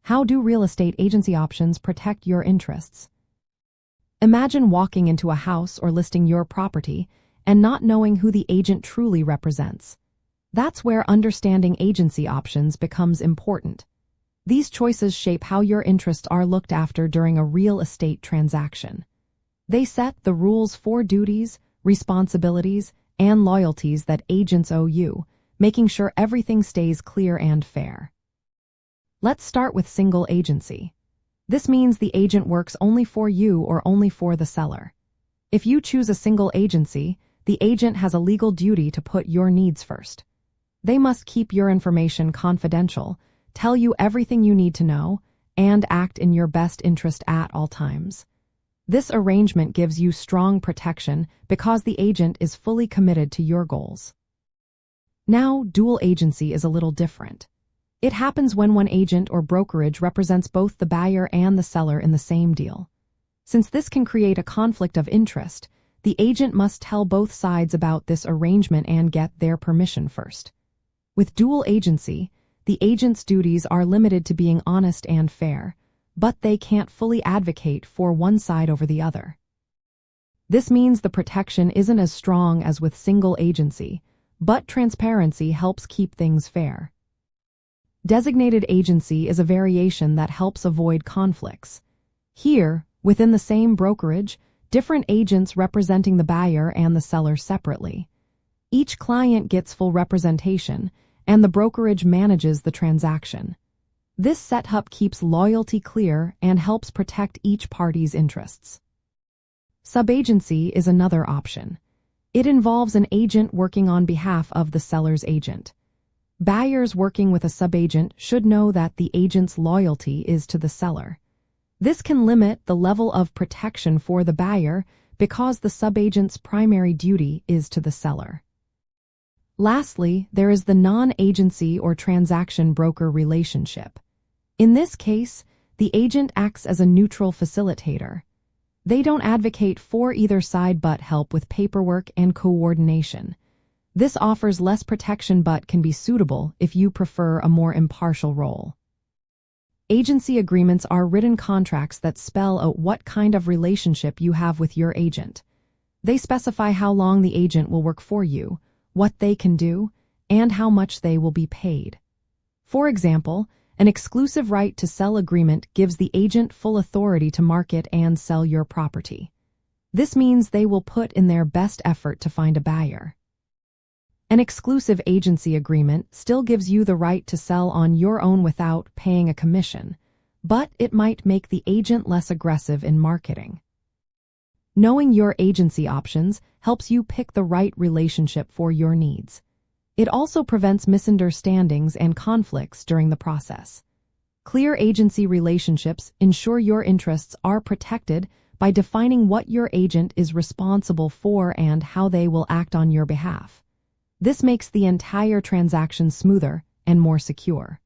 How do real estate agency options protect your interests? Imagine walking into a house or listing your property and not knowing who the agent truly represents. That's where understanding agency options becomes important. These choices shape how your interests are looked after during a real estate transaction. They set the rules for duties, responsibilities, and loyalties that agents owe you, making sure everything stays clear and fair. Let's start with single agency. This means the agent works only for you or only for the seller. If you choose a single agency, the agent has a legal duty to put your needs first. They must keep your information confidential, tell you everything you need to know, and act in your best interest at all times. This arrangement gives you strong protection because the agent is fully committed to your goals. Now, dual agency is a little different. It happens when one agent or brokerage represents both the buyer and the seller in the same deal. Since this can create a conflict of interest, the agent must tell both sides about this arrangement and get their permission first. With dual agency, the agent's duties are limited to being honest and fair, but they can't fully advocate for one side over the other. This means the protection isn't as strong as with single agency, but transparency helps keep things fair. Designated agency is a variation that helps avoid conflicts. Here, within the same brokerage, different agents representing the buyer and the seller separately. Each client gets full representation, and the brokerage manages the transaction. This setup keeps loyalty clear and helps protect each party's interests. Subagency is another option. It involves an agent working on behalf of the seller's agent. Buyers working with a subagent should know that the agent's loyalty is to the seller. This can limit the level of protection for the buyer because the subagent's primary duty is to the seller. Lastly, there is the non-agency or transaction broker relationship. In this case, the agent acts as a neutral facilitator. They don't advocate for either side but help with paperwork and coordination. This offers less protection but can be suitable if you prefer a more impartial role. Agency agreements are written contracts that spell out what kind of relationship you have with your agent. They specify how long the agent will work for you, what they can do, and how much they will be paid. For example, an exclusive right to sell agreement gives the agent full authority to market and sell your property. This means they will put in their best effort to find a buyer. An exclusive agency agreement still gives you the right to sell on your own without paying a commission, but it might make the agent less aggressive in marketing. Knowing your agency options helps you pick the right relationship for your needs. It also prevents misunderstandings and conflicts during the process. Clear agency relationships ensure your interests are protected by defining what your agent is responsible for and how they will act on your behalf. This makes the entire transaction smoother and more secure.